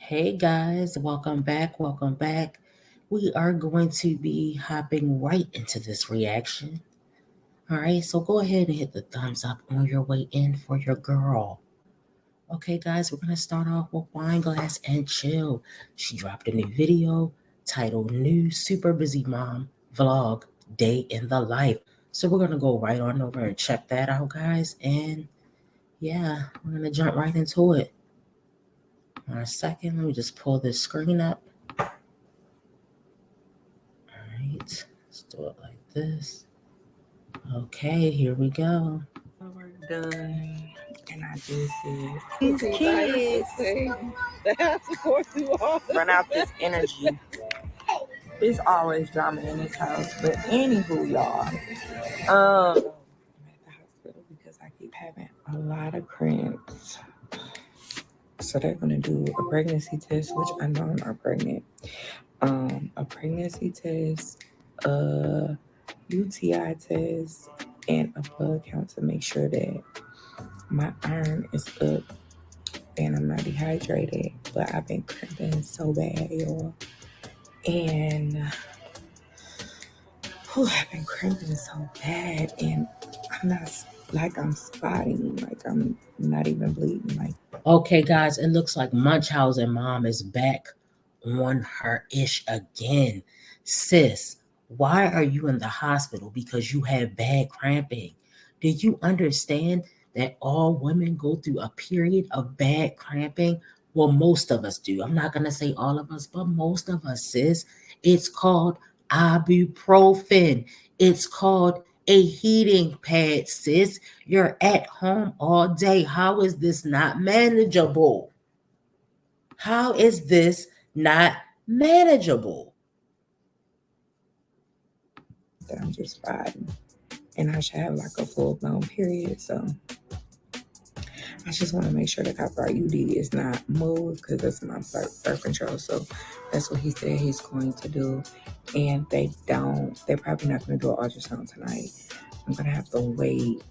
Hey guys, welcome back. Welcome back. We are going to be hopping right into this reaction. All right, so go ahead and hit the thumbs up on your way in for your girl. Okay, guys, we're going to start off with Wine Glass and Chill. She dropped a new video titled New Super Busy Mom Vlog Day in the Life. So we're going to go right on over and check that out, guys. And yeah, we're going to jump right into it. On a second, let me just pull this screen up. Right, let's do it like this. Okay, here we go. Work done, and I just said, these kids run out this energy. There's always drama in this house, but anywho, y'all, I'm at the hospital because I keep having a lot of cramps. So they're gonna do a pregnancy test, which I know I'm not pregnant. A pregnancy test, a UTI test, and a blood count to make sure that my iron is up and I'm not dehydrated. But I've been cramping so bad, y'all. And I've been cramping so bad, and I'm not like I'm spotting, like I'm not even bleeding. Like, okay, guys, it looks like Munchausen mom is back on her ish again. Sis, why are you in the hospital? Because you have bad cramping. Do you understand that all women go through a period of bad cramping? Well, most of us do. I'm not going to say all of us, but most of us, sis. It's called ibuprofen. It's called a heating pad, sis. You're at home all day. How is this not manageable? How is this not manageable? that I'm just spotting, and I should have like a full-blown period. So I just want to make sure that copper IUD is not moved because that's my birth control. So that's what he said he's going to do. And they're probably not going to do an ultrasound tonight. I'm going to have to wait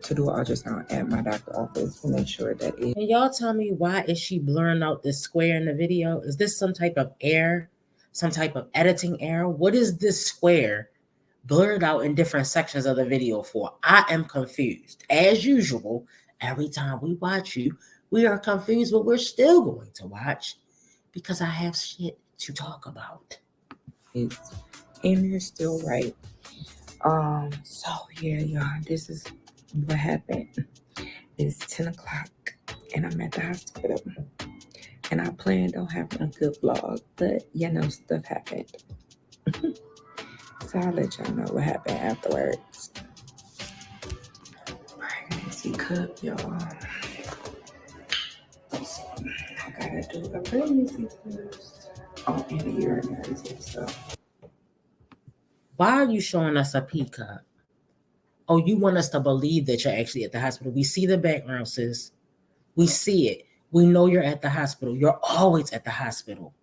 to do an ultrasound at my doctor's office to make sure that it. Can y'all tell me why is she blurring out this square in the video? Is this some type of error? Some type of editing error? What is this square blurred out in different sections of the video for? I am confused. As usual, every time we watch you, we are confused, but we're still going to watch because I have shit to talk about. And you're still right. So yeah, y'all, this is what happened. It's 10 o'clock and I'm at the hospital. And I planned on having a good vlog, but stuff happened. So I'll let y'all know what happened afterwards. Pregnancy cup, y'all. I gotta do a pregnancy test. Oh, and a urinary test, so. Why are you showing us a pee cup? Oh, you want us to believe that you're actually at the hospital. We see the background, sis. We see it. We know you're at the hospital. You're always at the hospital.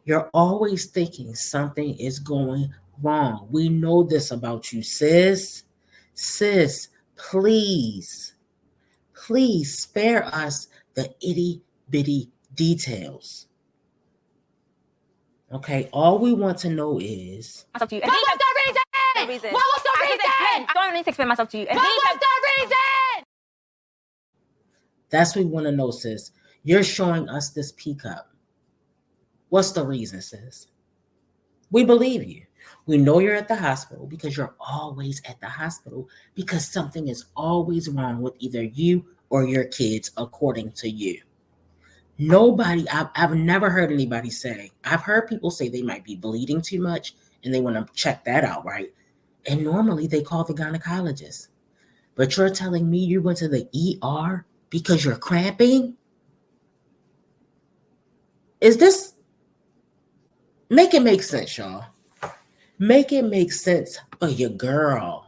You're always thinking something is going wrong. We know this about you, sis. Sis, please spare us the itty bitty details. Okay, all we want to know is Myself to you. What was the reason? What was the reason? I don't need to explain myself to you. What was the reason? That's what we want to know, sis. You're showing us this pee cup. What's the reason, sis? We believe you. We know you're at the hospital because you're always at the hospital because something is always wrong with either you or your kids, according to you. Nobody, I've never heard anybody say, I've heard people say they might be bleeding too much and they want to check that out, right? And normally they call the gynecologist. But you're telling me you went to the ER because you're cramping? Is this... Make it make sense, y'all. Make it make sense for your girl.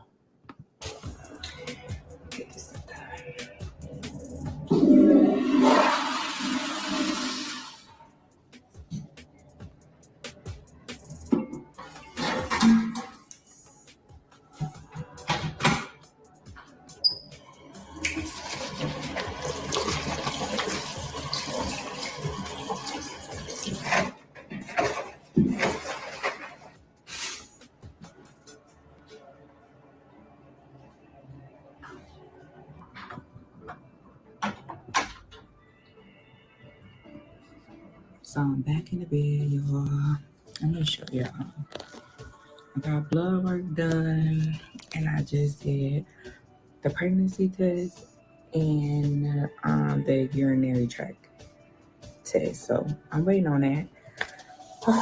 So I'm back in the bed, y'all. I'm gonna show y'all. I got blood work done, and I just did the pregnancy test and the urinary tract test. So I'm waiting on that. So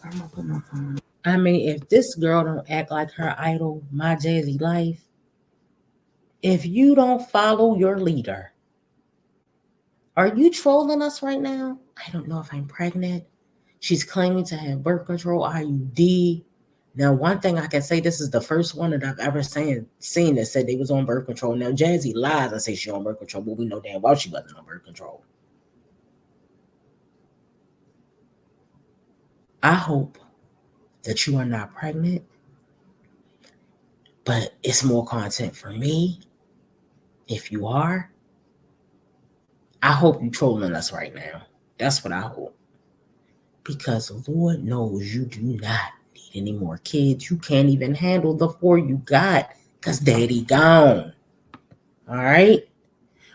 I'm gonna put my phone. I mean, if this girl don't act like her idol, my Jazzy Life, if you don't follow your leader, are you trolling us right now? I don't know if I'm pregnant. She's claiming to have birth control, IUD. Now, one thing I can say, this is the first one that I've ever seen that said they was on birth control. Now, Jazzy lies and says she on birth control, but we know damn well she wasn't on birth control. I hope that you are not pregnant, but it's more content for me. If you are, I hope you're trolling us right now. That's what I hope. Because Lord knows you do not need any more kids. You can't even handle the 4 you got because daddy gone. All right?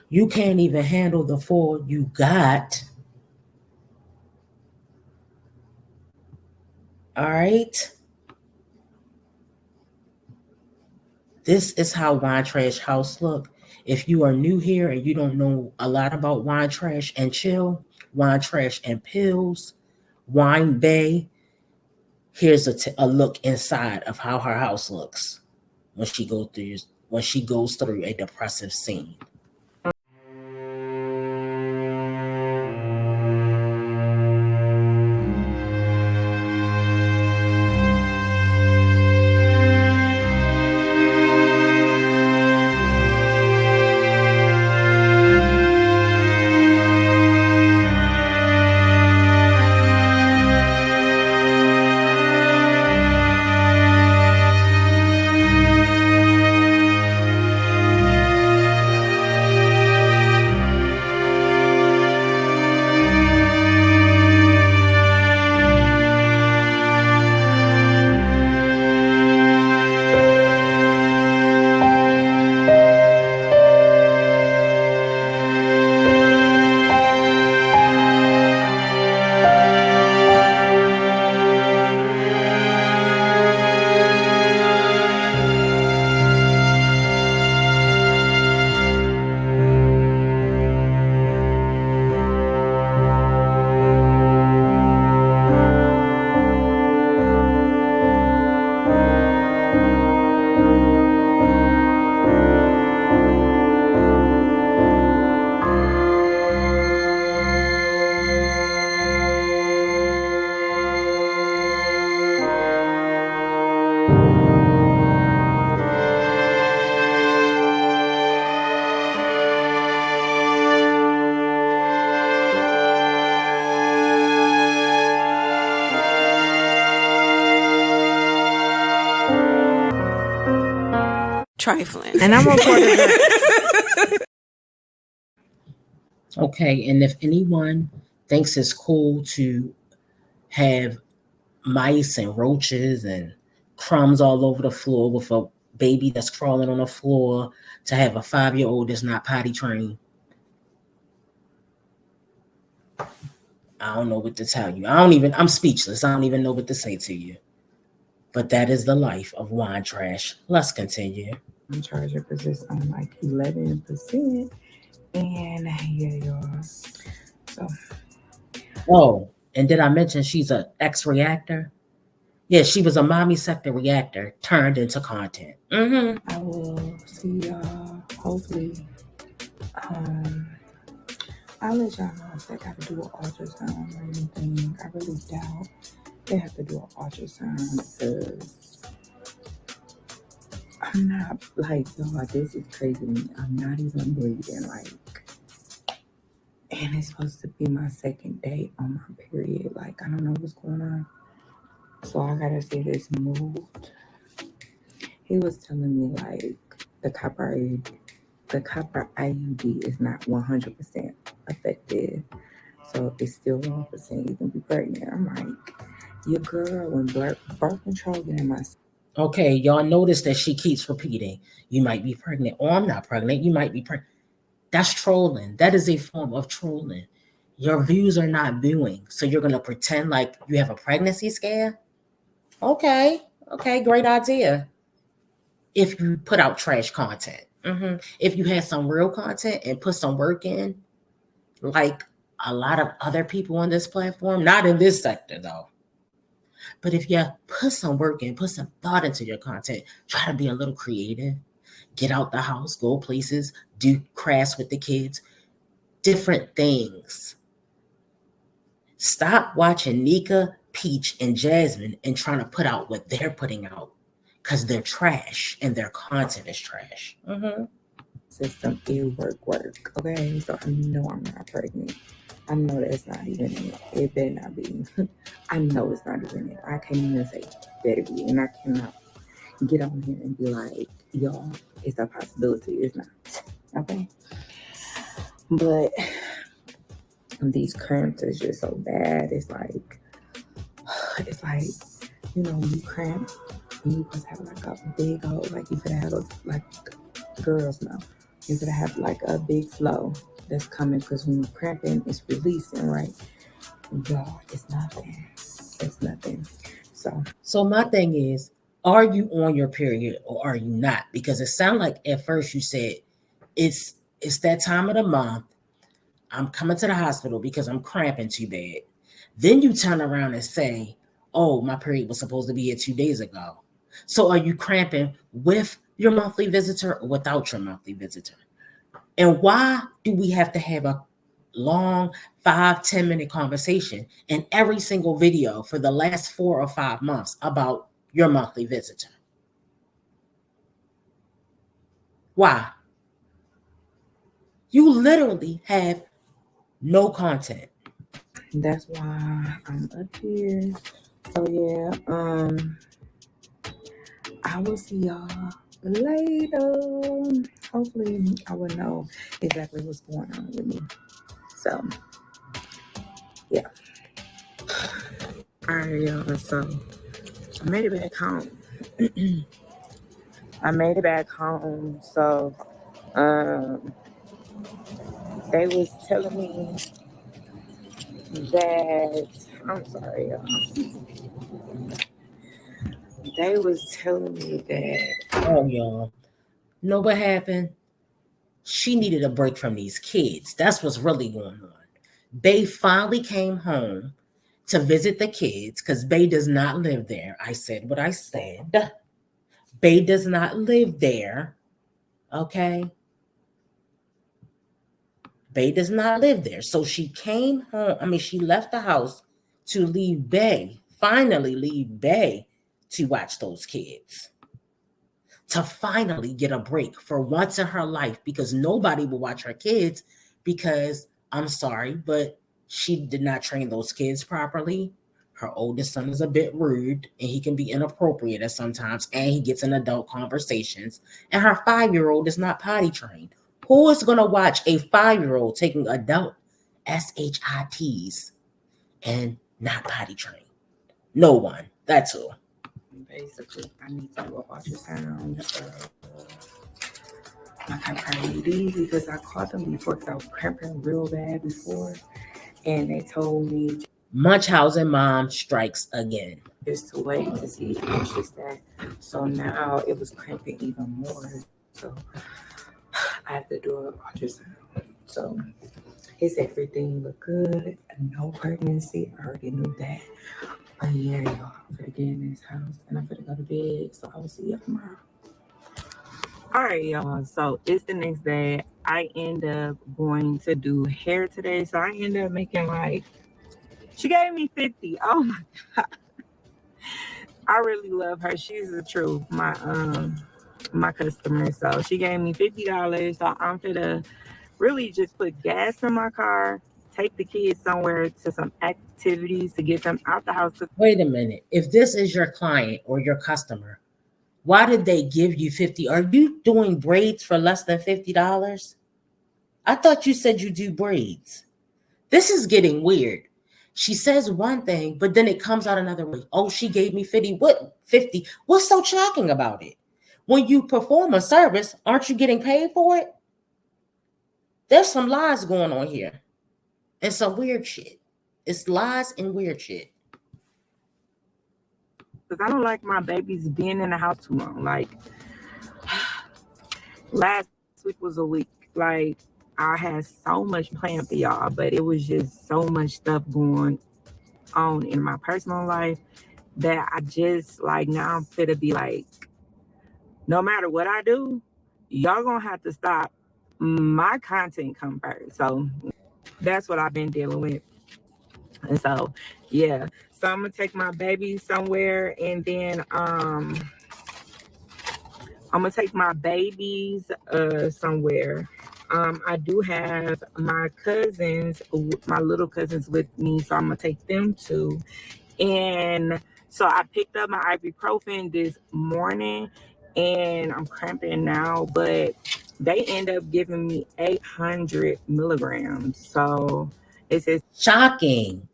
You can't even handle the 4 you got. All right? This is how Wine Trash House look. If you are new here and you don't know a lot about Wine Trash and Chill, Wine Trash and Pills, Wine Bay, here's a look inside of how her house looks when she goes through a depressive scene. Trifling. And I'm recording. Okay, and if anyone thinks it's cool to have mice and roaches and crumbs all over the floor with a baby that's crawling on the floor, to have a 5-year-old that's not potty trained, I don't know what to tell you. I'm speechless. I don't even know what to say to you. But that is the life of Wine Trash. Let's continue. I'm charging because it's on like 11%. And yeah, y'all. So. Oh, and did I mention she's an ex-reactor? Yeah, she was a mommy sector reactor turned into content. I will see y'all hopefully. I'll let y'all know if they got to do an ultrasound or anything. I really doubt they have to do an ultrasound because I'm not like, y'all, this is crazy to me. I'm not even bleeding, like, and it's supposed to be my second day on my period. Like, I don't know what's going on. So I gotta say this moved. He was telling me like the copper IUD is not 100% effective. So it's still 1%. You can be pregnant. I'm like, your girl when birth control getting my. Okay, y'all notice that she keeps repeating, you might be pregnant. Oh, I'm not pregnant. You might be pregnant. That's trolling. That is a form of trolling. Your views are not viewing. So you're going to pretend like you have a pregnancy scare? Okay, great idea. If you put out trash content. If you had some real content and put some work in, like a lot of other people on this platform, not in this sector though, but if you put some work in, put some thought into your content, try to be a little creative, get out the house, go places, do crafts with the kids, different things. Stop watching Nika, Peach, and Jasmine and trying to put out what they're putting out because they're trash and their content is trash. System is work. Okay, so I know I'm not pregnant. I know that's not even it. It better not be. I know it's not even it. I can't even say better be, and I cannot get on here and be like, y'all, it's a possibility. It's not. Okay, but these cramps is just so bad. It's like, you know, when you cramp, you just have like a big old, like you could have like girls now. You could have like a big flow that's coming because when you're cramping, it's releasing, right? Y'all, it's nothing. It's nothing. So my thing is, are you on your period or are you not? Because it sounded like at first you said it's that time of the month. I'm coming to the hospital because I'm cramping too bad. Then you turn around and say, oh, my period was supposed to be here 2 days ago. So are you cramping with your monthly visitor or without your monthly visitor? And why do we have to have a long 5-10 minute conversation in every single video for the last 4 or 5 months about your monthly visitor? Why? You literally have no content. That's why I'm up here. So yeah, I will see y'all later. Hopefully I will know exactly what's going on with me. So yeah. Alright, y'all, so I made it back home. So they was telling me that I'm sorry, y'all. They was telling me that y'all know what happened? She needed a break from these kids. That's what's really going on. Bay finally came home to visit the kids because Bay does not live there. I said what I said. Bay does not live there. Okay. Bay does not live there. So she came home. She left the house to leave Bay, finally leave Bay to watch those kids. To finally get a break for once in her life, because nobody will watch her kids because, I'm sorry, but she did not train those kids properly. Her oldest son is a bit rude and he can be inappropriate at sometimes, and he gets in adult conversations. And her 5-year-old is not potty trained. Who is going to watch a 5-year-old taking adult SHITs and not potty trained? No one. That's all. basically I need to do an ultrasound. Like I probably did because I caught them before because I was cramping real bad before, and they told me Munchausen mom strikes again. Just to wait to see how much is that. So now it was cramping even more. So I have to do an ultrasound. So his everything looked good. No pregnancy. I already knew that. But yeah, y'all, I'm gonna get in this house and I'm gonna go to bed. So I will see you tomorrow. All right, y'all. So it's the next day. I end up going to do hair today. So I end up making she gave me 50. Oh my God. I really love her. She's the truth. My customer. So she gave me $50. So I'm gonna really just put gas in my car, take the kids somewhere to some activities to get them out the house. Wait a minute. If this is your client or your customer, why did they give you 50? Are you doing braids for less than $50? I thought you said you do braids. This is getting weird. She says one thing, but then it comes out another way. Oh, she gave me 50. What 50? What's so shocking about it? When you perform a service, aren't you getting paid for it? There's some lies going on here. It's some weird shit. It's lies and weird shit. Because I don't like my babies being in the house too long. Like, last week was a week. Like, I had so much planned for y'all, but it was just so much stuff going on in my personal life that I just, like, now I'm fit to be like, no matter what I do, y'all gonna have to stop. My content come first. So that's what I've been dealing with. And so, yeah. So I'm gonna take my baby somewhere, and then I'm gonna take my babies somewhere. I do have my cousins, my little cousins with me, so I'm gonna take them too. And so I picked up my ibuprofen this morning, and I'm cramping now, but they end up giving me 800 milligrams. So it says Shocking.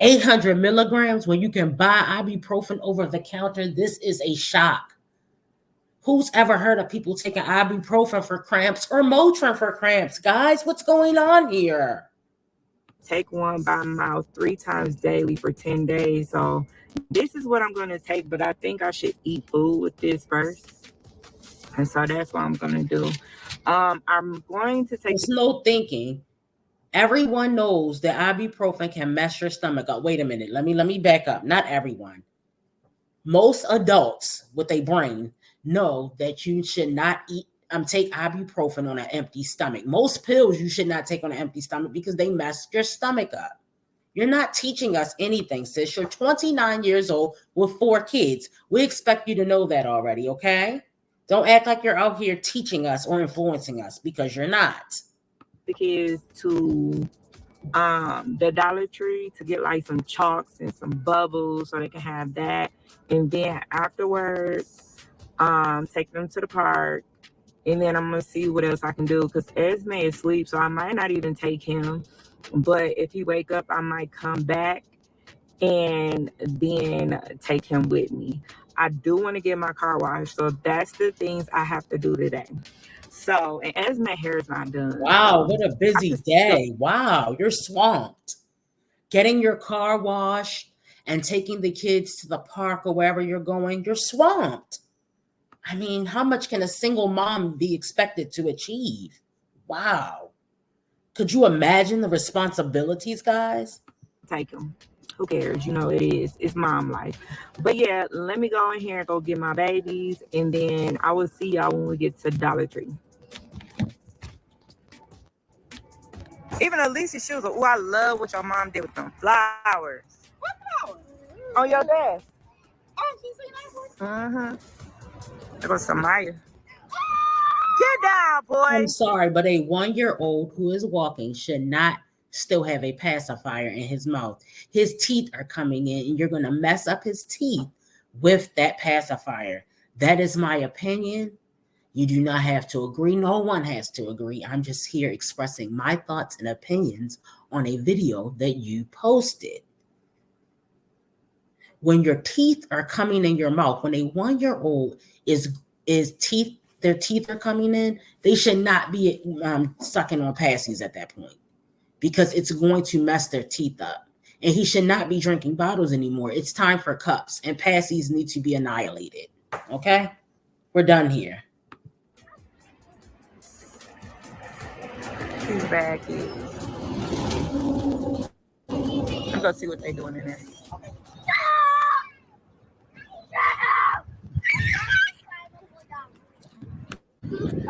800 milligrams when you can buy ibuprofen over the counter. This is a shock. Who's ever heard of people taking ibuprofen for cramps or Motrin for cramps? Guys, what's going on here? Take one by mouth 3 times daily for 10 days. So this is what I'm going to take, but I think I should eat food with this first. And so that's what I'm going to do. I'm going to take... There's no thinking. Everyone knows that ibuprofen can mess your stomach up. Wait a minute. Let me back up. Not everyone. Most adults with a brain know that you should not take ibuprofen on an empty stomach. Most pills you should not take on an empty stomach because they mess your stomach up. You're not teaching us anything, sis. You're 29 years old with 4 kids. We expect you to know that already, okay? Don't act like you're out here teaching us or influencing us because you're not. The kids to the Dollar Tree to get like some chalks and some bubbles so they can have that, and then afterwards take them to the park, and then I'm gonna see what else I can do because Esme is asleep, so I might not even take him, but if he wake up I might come back and then take him with me. I do want to get my car washed, so that's the things I have to do today. So, and Esme hair is not done. Wow, what a busy day. Wow, you're swamped. Getting your car washed and taking the kids to the park or wherever you're going, you're swamped. I mean, how much can a single mom be expected to achieve? Wow. Could you imagine the responsibilities, guys? Take them. Who cares? You know, it's mom life. But yeah, let me go in here and go get my babies, and then I will see y'all when we get to Dollar Tree. Even Alicia, she was like, oh, I love what your mom did with them flowers. What flowers? On your desk. Oh, she's seen that one? Mm-hmm. There goes Samaya. Get down, boy. I'm sorry, but a 1-year-old who is walking should not still have a pacifier in his mouth. His teeth are coming in, and you're going to mess up his teeth with that pacifier. That is my opinion. You do not have to agree. No one has to agree. I'm just here expressing my thoughts and opinions on a video that you posted. When your teeth are coming in your mouth, when a 1-year-old their teeth are coming in, they should not be sucking on passies at that point because it's going to mess their teeth up. And he should not be drinking bottles anymore. It's time for cups, and passies need to be annihilated. Okay? We're done here. These bad kids. Let's go see what they're doing in there.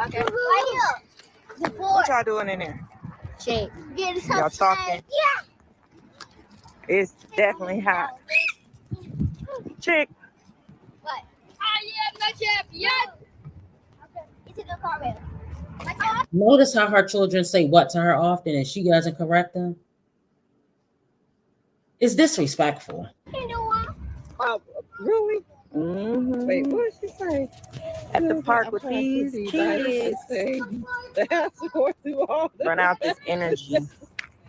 Okay. What y'all doing in there? Shake. Y'all talking? Yeah. It's definitely hot. Chick. What? I am the champion. Okay. It's in the car with her. Notice how her children say what to her often and she doesn't correct them. It's disrespectful. Really? Mm-hmm. Wait, what did she say? At the park with these kids. Run out this energy.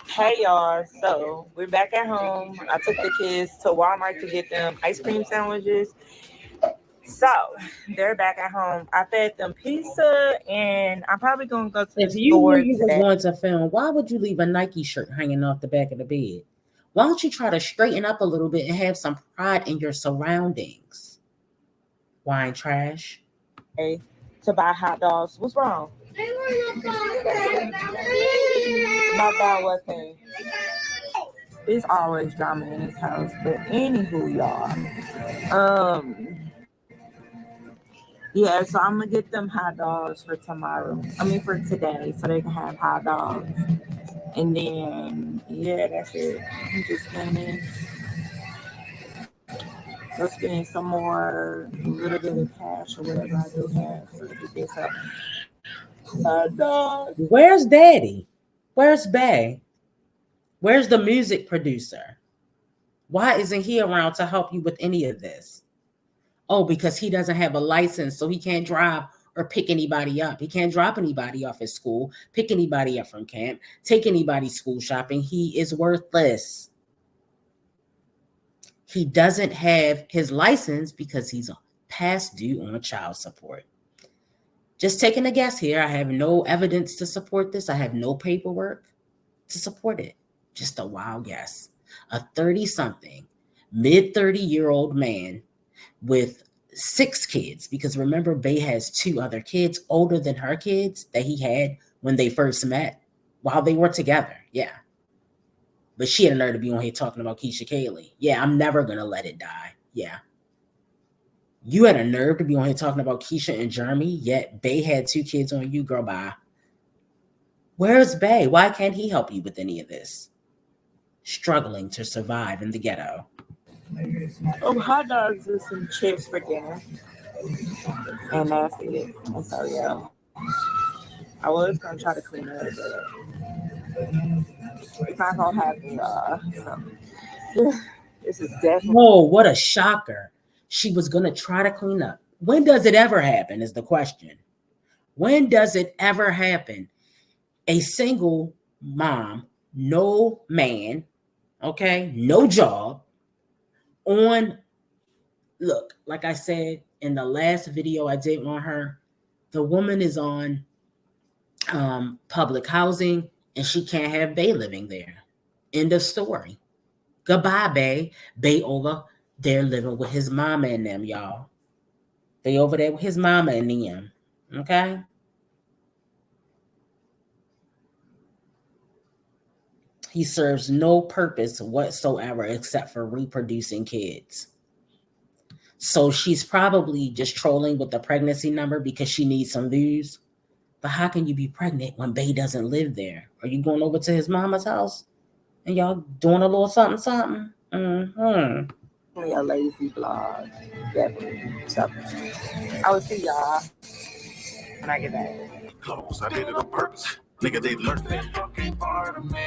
Hey y'all, so we're back at home. I took the kids to Walmart to get them ice cream sandwiches. So they're back at home. I fed them pizza, and I'm probably gonna go to the If you store knew you were today. going to film, why would you leave a Nike shirt hanging off the back of the bed? Why don't you try to straighten up a little bit and have some pride in your surroundings? Wine trash. To buy hot dogs. What's wrong? Not that one thing. It's always drama in this house. But anywho, y'all. Yeah, so I'm gonna get them hot dogs for tomorrow. I mean for today, so they can have hot dogs. And then yeah, that's it. I'm just gonna go spend some more, a little bit of cash or whatever I do have so to get this up. Hot dogs. Where's Daddy? Where's Bay? Where's the music producer? Why isn't he around to help you with any of this? Oh, because he doesn't have a license, so he can't drive or pick anybody up. He can't drop anybody off at school, pick anybody up from camp, take anybody school shopping. He is worthless. He doesn't have his license because he's past due on child support. Just taking a guess here. I have no evidence to support this. I have no paperwork to support it. Just a wild guess. A 30-something, mid-30-year-old man with 6 kids, because remember, Bay has 2 other kids older than her kids that he had when they first met while they were together. Yeah. But she had a nerve to be on here talking about Keisha Kaylee. Yeah, I'm never going to let it die. Yeah. You had a nerve to be on here talking about Keisha and Jeremy, yet Bay had 2 kids on you, girl, bye. Where's Bay? Why can't he help you with any of this? Struggling to survive in the ghetto. Hot dogs and some chips for dinner. And that's it. And so, yeah. I was going to try to clean it up, but it's not going to happen, y'all. So, this is definitely... Whoa, what a shocker. She was going to try to clean up. When does it ever happen is the question. When does it ever happen? A single mom, no man, okay, no job, look, like I said in the last video I did on her, the woman is on public housing and she can't have Bay living there. End of story. Goodbye, Bay. Bay over there living with his mama and them, y'all. They over there with his mama and them, okay? He serves no purpose whatsoever except for reproducing kids. So she's probably just trolling with the pregnancy number because she needs some views. But how can you be pregnant when Bay doesn't live there? Are you going over to his mama's house and y'all doing a little something? Mm-hmm. A lazy vlog. Definitely. So, I will see y'all when I get back. Close. I did it on purpose. Nigga, they learned that fucking part of me.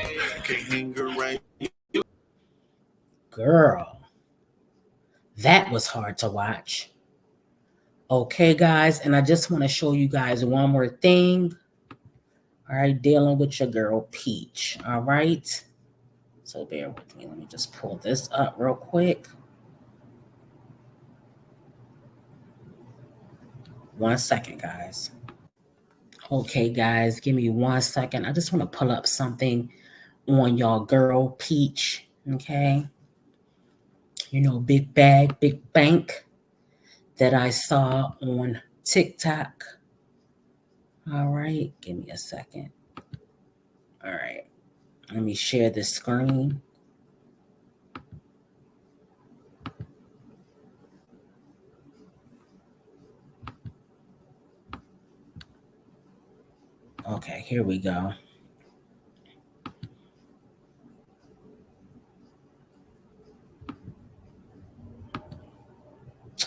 Can't hang around. Girl, that was hard to watch. Okay, guys, and I just want to show you guys one more thing. All right, dealing with your girl Peach. All right, so bear with me. Let me just pull this up real quick. 1 second, guys. Okay, guys, give me 1 second. I just want to pull up something on y'all girl Peach. Okay, you know, big bag, big bank that I saw on TikTok. All right, give me a second. All right, let me share this screen. Okay, here we go.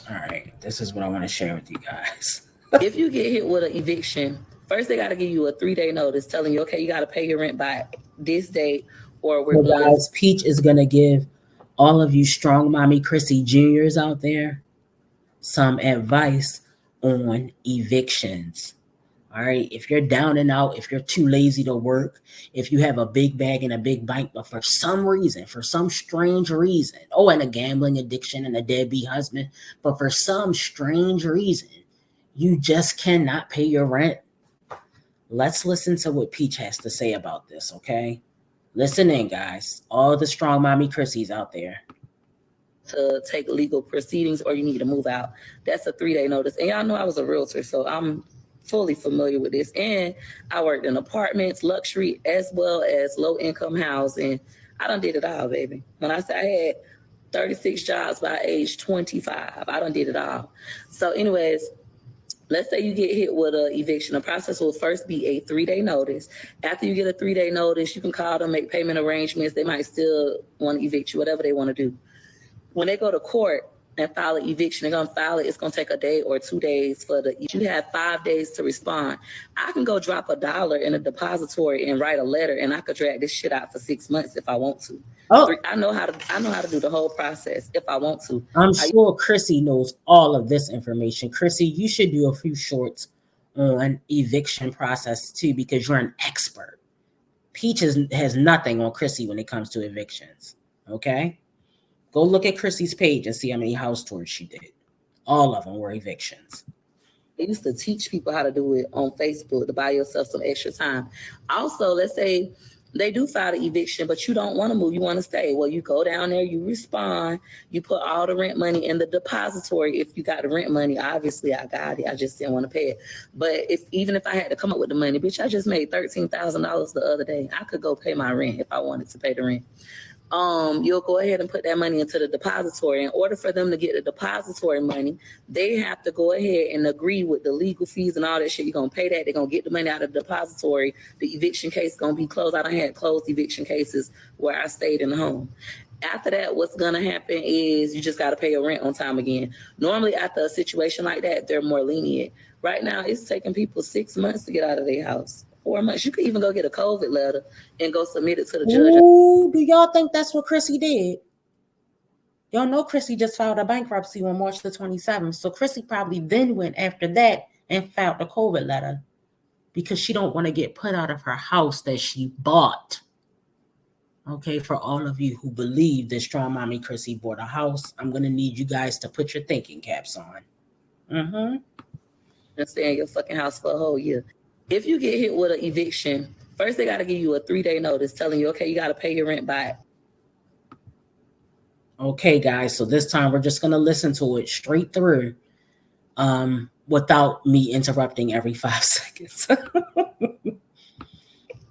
All right, this is what I want to share with you guys. If you get hit with an eviction, first they got to give you a 3-day notice telling you, okay, you got to pay your rent by this date or we're going to... Guys, Peach is going to give all of you strong mommy Chrissy Juniors out there some advice on evictions. All right. If you're down and out, if you're too lazy to work, if you have a big bag and a big bank, but for some reason, for some strange reason, and a gambling addiction and a deadbeat husband, but for some strange reason, you just cannot pay your rent. Let's listen to what Peach has to say about this, okay? Listen in, guys. All the strong mommy Chrissies out there. To take legal proceedings or you need to move out. That's a 3-day notice. And y'all know I was a realtor, so I'm fully familiar with this. And I worked in apartments, luxury, as well as low-income housing. I done did it all, baby. When I say I had 36 jobs by age 25, I done did it all. So anyways, let's say you get hit with an eviction. The process will first be a 3-day notice. After you get a 3-day notice, you can call them, make payment arrangements. They might still want to evict you, whatever they want to do. When they go to court and file an eviction, they're going to file it. It's going to take a day or 2 days you have 5 days to respond. I can go drop $1 in a depository and write a letter, and I could drag this shit out for 6 months if I want to. I know how to do the whole process if I want to. I'm sure Chrissy knows all of this information. Chrissy, you should do a few shorts on eviction process too, because you're an expert. Peach has nothing on Chrissy when it comes to evictions. Okay? Go look at Chrissy's page and see how many house tours she did. All of them were evictions. I used to teach people how to do it on Facebook to buy yourself some extra time. Also, let's say they do file the eviction, but you don't want to move. You want to stay. Well, you go down there, you respond, you put all the rent money in the depository. If you got the rent money, obviously I got it. I just didn't want to pay it. But even if I had to come up with the money, bitch, I just made $13,000 the other day. I could go pay my rent if I wanted to pay the rent. You'll go ahead and put that money into the depository. In order for them to get the depository money, they have to go ahead and agree with the legal fees and all that shit. You're going to pay that. They're going to get the money out of the depository. The eviction case is going to be closed. I done had closed eviction cases where I stayed in the home. After that, what's going to happen is you just got to pay your rent on time again. Normally, after a situation like that, they're more lenient. Right now, it's taking people 6 months to get out of their house. 4 months. You could even go get a COVID letter and go submit it to the judge. Ooh, do y'all think that's what Chrissy did? Y'all know Chrissy just filed a bankruptcy on March the 27th. So Chrissy probably then went after that and filed a COVID letter because she don't want to get put out of her house that she bought. Okay, for all of you who believe that Strong Mommy Chrissy bought a house, I'm going to need you guys to put your thinking caps on. And stay in your fucking house for a whole year. If you get hit with an eviction, first they got to give you a 3-day notice telling you, okay, you got to pay your rent by. Okay, guys, so this time we're just going to listen to it straight through without me interrupting every 5 seconds.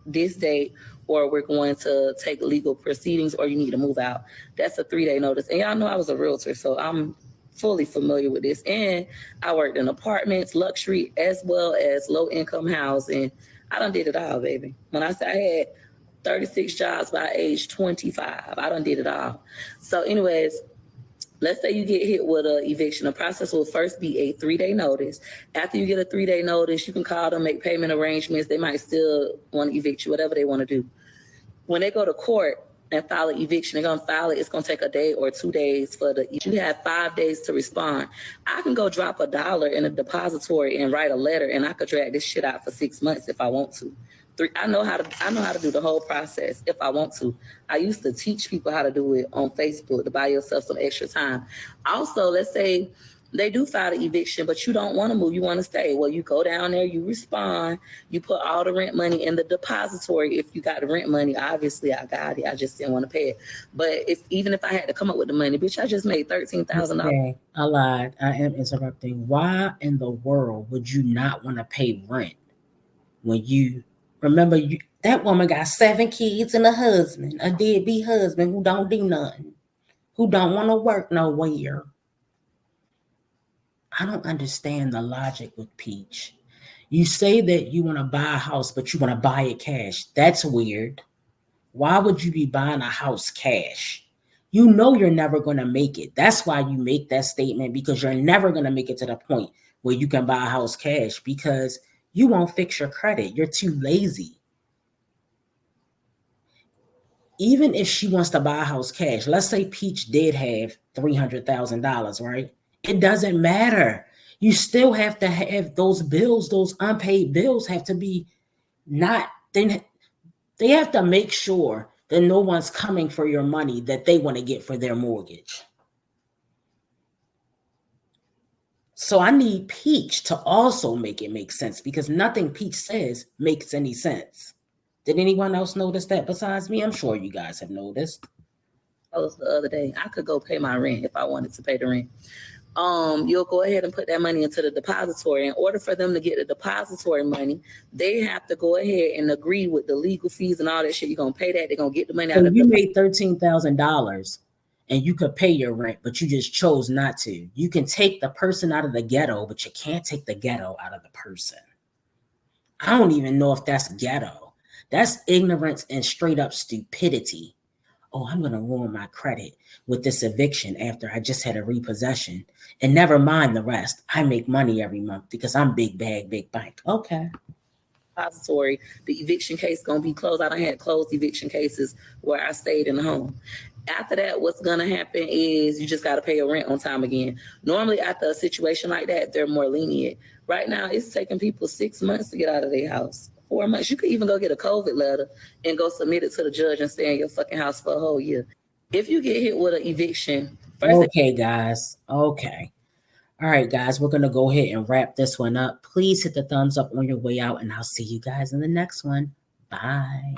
This date, or we're going to take legal proceedings, or you need to move out. That's a 3-day notice. And y'all know I was a realtor, so I'm fully familiar with this. And I worked in apartments, luxury, as well as low-income housing. I done did it all, baby. When I say I had 36 jobs by age 25, I done did it all. So anyways, let's say you get hit with an eviction. The process will first be a 3-day notice. After you get a 3-day notice, you can call them, make payment arrangements. They might still want to evict you, whatever they want to do. When they go to court and file an eviction, they're going to file it. It's going to take a day or 2 days you have 5 days to respond. I can go drop $1 in a depository and write a letter, and I could drag this shit out for 6 months if I want to. I know how to do the whole process if I want to. I used to teach people how to do it on Facebook to buy yourself some extra time. Also, let's say they do file the eviction, but you don't want to move. You want to stay. Well, you go down there, you respond, you put all the rent money in the depository. If you got the rent money, obviously I got it. I just didn't want to pay it. But even if I had to come up with the money, bitch, I just made $13,000. Okay, I lied. I am interrupting. Why in the world would you not want to pay rent when you remember that woman got 7 kids and a husband, a deadbeat husband who don't do nothing, who don't want to work nowhere? I don't understand the logic with Peach. You say that you want to buy a house, but you want to buy it cash. That's weird. Why would you be buying a house cash? You know you're never going to make it. That's why you make that statement, because you're never going to make it to the point where you can buy a house cash, because you won't fix your credit. You're too lazy. Even if she wants to buy a house cash, let's say Peach did have $300,000, right? It doesn't matter. You still have to have those bills, those unpaid bills have to be not, they have to make sure that no one's coming for your money that they want to get for their mortgage. So I need Peach to also make it make sense, because nothing Peach says makes any sense. Did anyone else notice that besides me? I'm sure you guys have noticed. The other day, I could go pay my rent if I wanted to pay the rent. You'll go ahead and put that money into the depository. In order for them to get the depository money, they have to go ahead and agree with the legal fees and all that shit. You're gonna pay that. They're gonna get the money out of you made $13,000 and you could pay your rent, but you just chose not to. You can take the person out of the ghetto, but you can't take the ghetto out of the person. I don't even know if that's ghetto. That's ignorance and straight up stupidity. Oh, I'm going to ruin my credit with this eviction after I just had a repossession. And never mind the rest. I make money every month because I'm big bag, big bank. Okay. Depository. The eviction case going to be closed. I done had closed eviction cases where I stayed in the home. After that, what's going to happen is you just got to pay your rent on time again. Normally, after a situation like that, they're more lenient. Right now, it's taking people 6 months to get out of their house. 4 months. You could even go get a COVID letter and go submit it to the judge and stay in your fucking house for a whole year. If you get hit with an eviction, okay, guys. Okay. All right, guys, we're going to go ahead and wrap this one up. Please hit the thumbs up on your way out, and I'll see you guys in the next one. Bye.